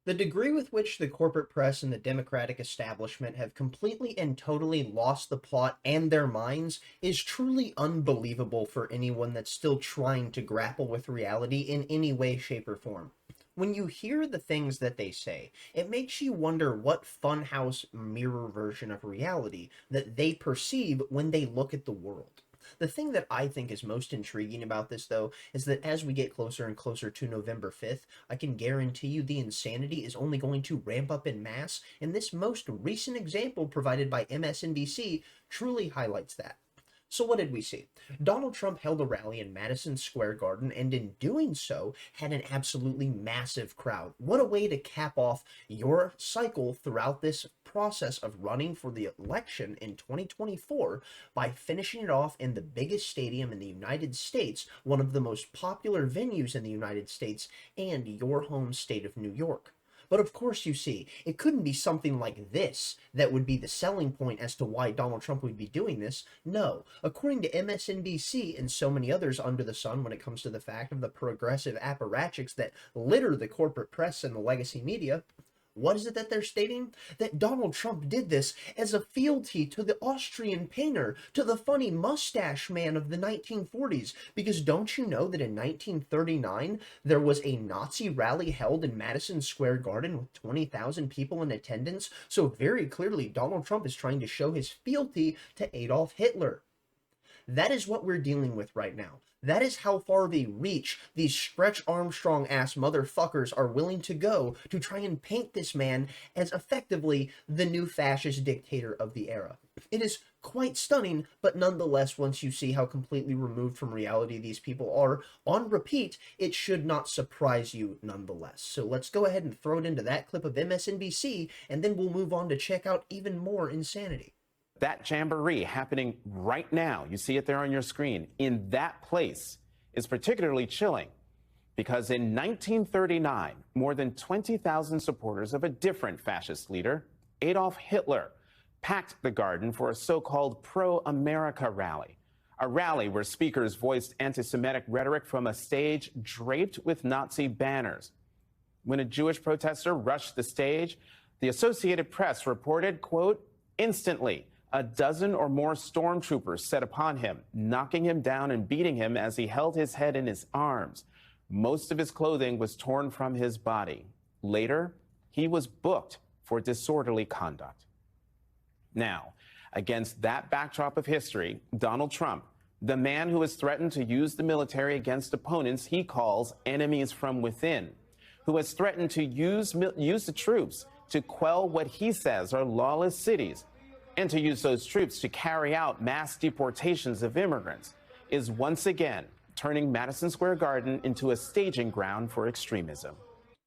The degree with which the corporate press and the Democratic establishment have completely and totally lost the plot and their minds is truly unbelievable for anyone that's still trying to grapple with reality in any way, shape, or form. When you hear the things that they say, it makes you wonder what funhouse mirror version of reality that they perceive when they look at the world. The thing that I think is most intriguing about this, though, is that as we get closer and closer to November 5th, I can guarantee you the insanity is only going to ramp up in mass, and this most recent example provided by MSNBC truly highlights that. So what did we see? Donald Trump held a rally in Madison Square Garden and in doing so had an absolutely massive crowd. What a way to cap off your cycle throughout this process of running for the election in 2024 by finishing it off in the biggest stadium in the United States, one of the most popular venues in the United States, and your home state of New York. But of course, you see, it couldn't be something like this that would be the selling point as to why Donald Trump would be doing this. No. According to MSNBC and so many others under the sun when it comes to the fact of the progressive apparatchiks that litter the corporate press and the legacy media, what is it that they're stating? That Donald Trump did this as a fealty to the Austrian painter, to the funny mustache man of the 1940s. Because don't you know that in 1939, there was a Nazi rally held in Madison Square Garden with 20,000 people in attendance? So very clearly, Donald Trump is trying to show his fealty to Adolf Hitler. That is what we're dealing with right now. That is how far they reach, these Stretch Armstrong ass motherfuckers are willing to go to try and paint this man as effectively the new fascist dictator of the era. It is quite stunning, but nonetheless, once you see how completely removed from reality these people are, on repeat, it should not surprise you nonetheless. So let's go ahead and throw it into that clip of MSNBC, and then we'll move on to check out even more insanity. That jamboree happening right now, you see it there on your screen, in that place is particularly chilling because in 1939, more than 20,000 supporters of a different fascist leader, Adolf Hitler, packed the garden for a so-called pro-America rally, a rally where speakers voiced anti-Semitic rhetoric from a stage draped with Nazi banners. When a Jewish protester rushed the stage, the Associated Press reported, quote, instantly, a dozen or more stormtroopers set upon him, knocking him down and beating him as he held his head in his arms. Most of his clothing was torn from his body. Later, he was booked for disorderly conduct. Now, against that backdrop of history, Donald Trump, the man who has threatened to use the military against opponents he calls enemies from within, who has threatened to use the troops to quell what he says are lawless cities, and to use those troops to carry out mass deportations of immigrants, is once again turning Madison Square Garden into a staging ground for extremism.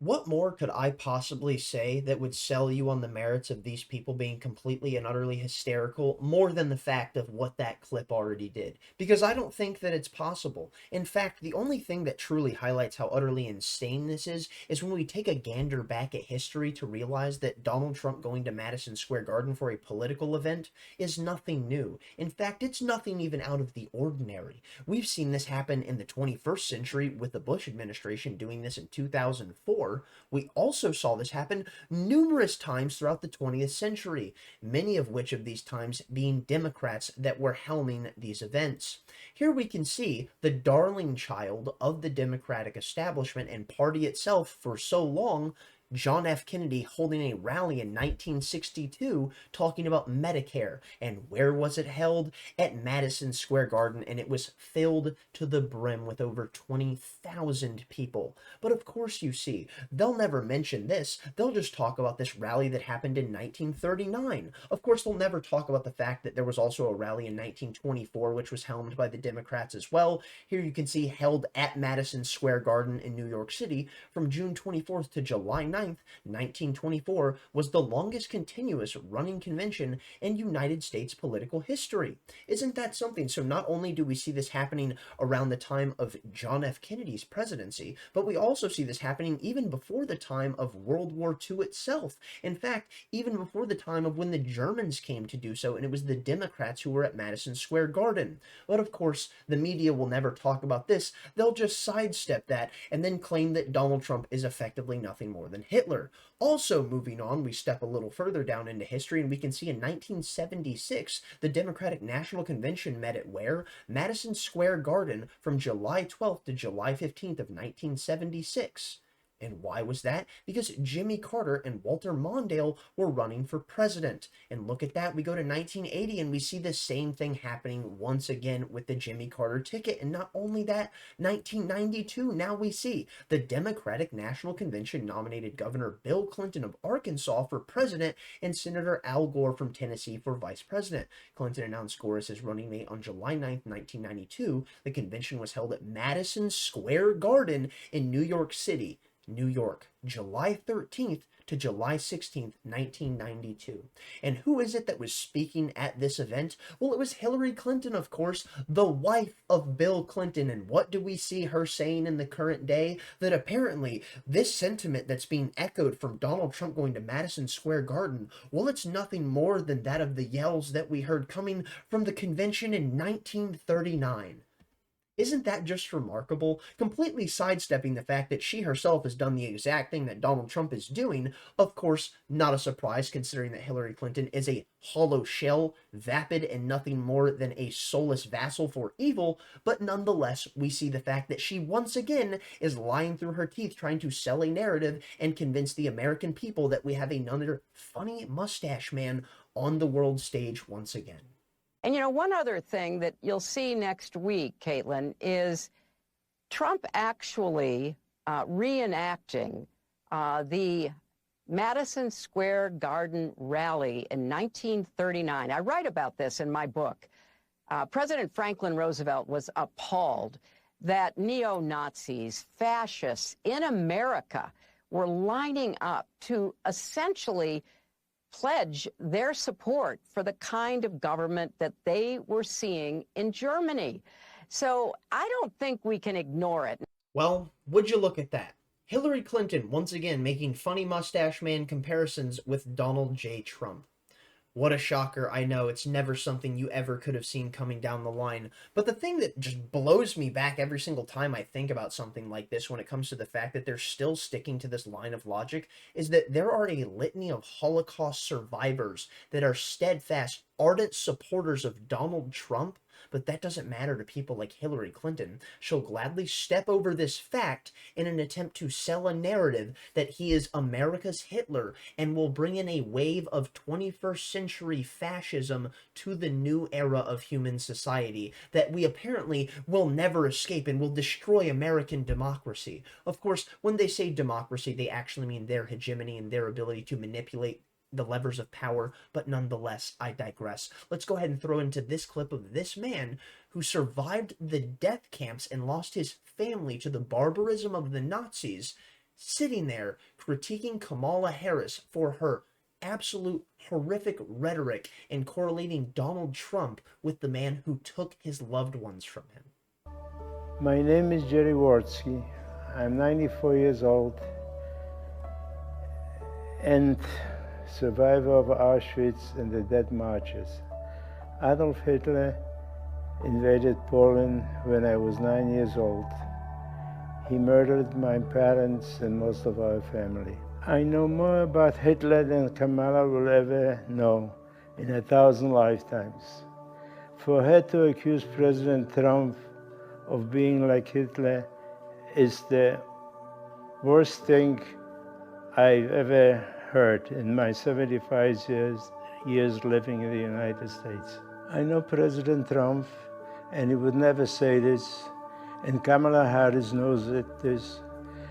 What more could I possibly say that would sell you on the merits of these people being completely and utterly hysterical more than the fact of what that clip already did? Because I don't think that it's possible. In fact, the only thing that truly highlights how utterly insane this is when we take a gander back at history to realize that Donald Trump going to Madison Square Garden for a political event is nothing new. In fact, it's nothing even out of the ordinary. We've seen this happen in the 21st century with the Bush administration doing this in 2004. We also saw this happen numerous times throughout the 20th century, many of which of these times being Democrats that were helming these events. Here we can see the darling child of the Democratic establishment and party itself for so long, John F. Kennedy holding a rally in 1962 talking about Medicare. And where was it held? At Madison Square Garden, and it was filled to the brim with over 20,000 people. But of course, you see, they'll never mention this. They'll just talk about this rally that happened in 1939. Of course, they'll never talk about the fact that there was also a rally in 1924, which was helmed by the Democrats as well. Here you can see held at Madison Square Garden in New York City from June 24th to July 9th. 1924 was the longest continuous running convention in United States political history. Isn't that something? So not only do we see this happening around the time of John F. Kennedy's presidency, but we also see this happening even before the time of World War II itself. In fact, even before the time of when the Germans came to do so, and it was the Democrats who were at Madison Square Garden. But of course, the media will never talk about this. They'll just sidestep that and then claim that Donald Trump is effectively nothing more than Hitler. Also, moving on, we step a little further down into history and we can see in 1976, the Democratic National Convention met at where? Madison Square Garden from July 12th to July 15th of 1976. And why was that? Because Jimmy Carter and Walter Mondale were running for president. And look at that, we go to 1980 and we see the same thing happening once again with the Jimmy Carter ticket. And not only that, 1992, now we see the Democratic National Convention nominated Governor Bill Clinton of Arkansas for president and Senator Al Gore from Tennessee for vice president. Clinton announced Gore as his running mate on July 9th, 1992. The convention was held at Madison Square Garden in New York City. New York, July 13th to July 16th, 1992. And who is it that was speaking at this event? Well, it was Hillary Clinton, of course, the wife of Bill Clinton. And what do we see her saying in the current day? That apparently this sentiment that's being echoed from Donald Trump going to Madison Square Garden, well, it's nothing more than that of the yells that we heard coming from the convention in 1939. Isn't that just remarkable? Completely sidestepping the fact that she herself has done the exact thing that Donald Trump is doing. Of course, not a surprise considering that Hillary Clinton is a hollow shell, vapid, and nothing more than a soulless vassal for evil. But nonetheless, we see the fact that she once again is lying through her teeth trying to sell a narrative and convince the American people that we have another funny mustache man on the world stage once again. And, you know, one other thing that you'll see next week, Caitlin, is Trump actually reenacting the Madison Square Garden rally in 1939. I write about this in my book. President Franklin Roosevelt was appalled that neo-Nazis, fascists in America were lining up to essentially pledge their support for the kind of government that they were seeing in Germany. So I don't think we can ignore it. Well, would you look at that? Hillary Clinton once again making funny mustache man comparisons with Donald J. Trump. What a shocker. I know it's never something you ever could have seen coming down the line. But the thing that just blows me back every single time I think about something like this when it comes to the fact that they're still sticking to this line of logic is that there are a litany of Holocaust survivors that are steadfast, ardent supporters of Donald Trump. But that doesn't matter to people like Hillary Clinton. She'll gladly step over this fact in an attempt to sell a narrative that he is America's Hitler and will bring in a wave of 21st century fascism to the new era of human society that we apparently will never escape and will destroy American democracy. Of course, when they say democracy, they actually mean their hegemony and their ability to manipulate the levers of power, but nonetheless, I digress. Let's go ahead and throw into this clip of this man who survived the death camps and lost his family to the barbarism of the Nazis, sitting there critiquing Kamala Harris for her absolute horrific rhetoric and correlating Donald Trump with the man who took his loved ones from him. My name is Jerry Wartsky. I'm 94 years old and survivor of Auschwitz and the death marches. Adolf Hitler invaded Poland when I was 9 years old. He murdered my parents and most of our family. I know more about Hitler than Kamala will ever know in 1,000 lifetimes. For her to accuse President Trump of being like Hitler is the worst thing I've ever heard in my 75 years living in the United States. I know President Trump, and he would never say this, and Kamala Harris knows this.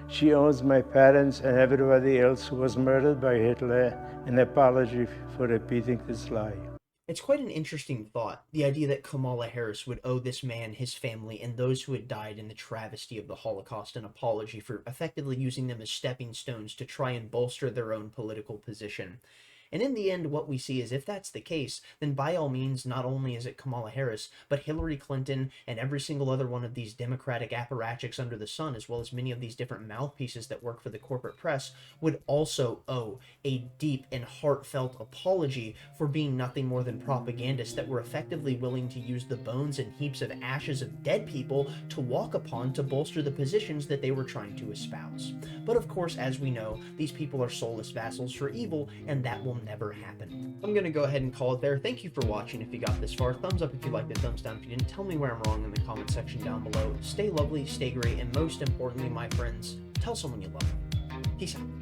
She owes my parents and everybody else who was murdered by Hitler an apology for repeating this lie. It's quite an interesting thought, the idea that Kamala Harris would owe this man, his family, and those who had died in the travesty of the Holocaust an apology for effectively using them as stepping stones to try and bolster their own political position. And in the end, what we see is if that's the case, then by all means, not only is it Kamala Harris, but Hillary Clinton and every single other one of these Democratic apparatchiks under the sun, as well as many of these different mouthpieces that work for the corporate press, would also owe a deep and heartfelt apology for being nothing more than propagandists that were effectively willing to use the bones and heaps of ashes of dead people to walk upon to bolster the positions that they were trying to espouse. But of course, as we know, these people are soulless vassals for evil, and that will never happen. I'm going to go ahead and call it there. Thank you for watching if you got this far. Thumbs up if you liked it, thumbs down if you didn't. Tell me where I'm wrong in the comment section down below. Stay lovely, stay great, and most importantly, my friends, tell someone you love them. Peace out.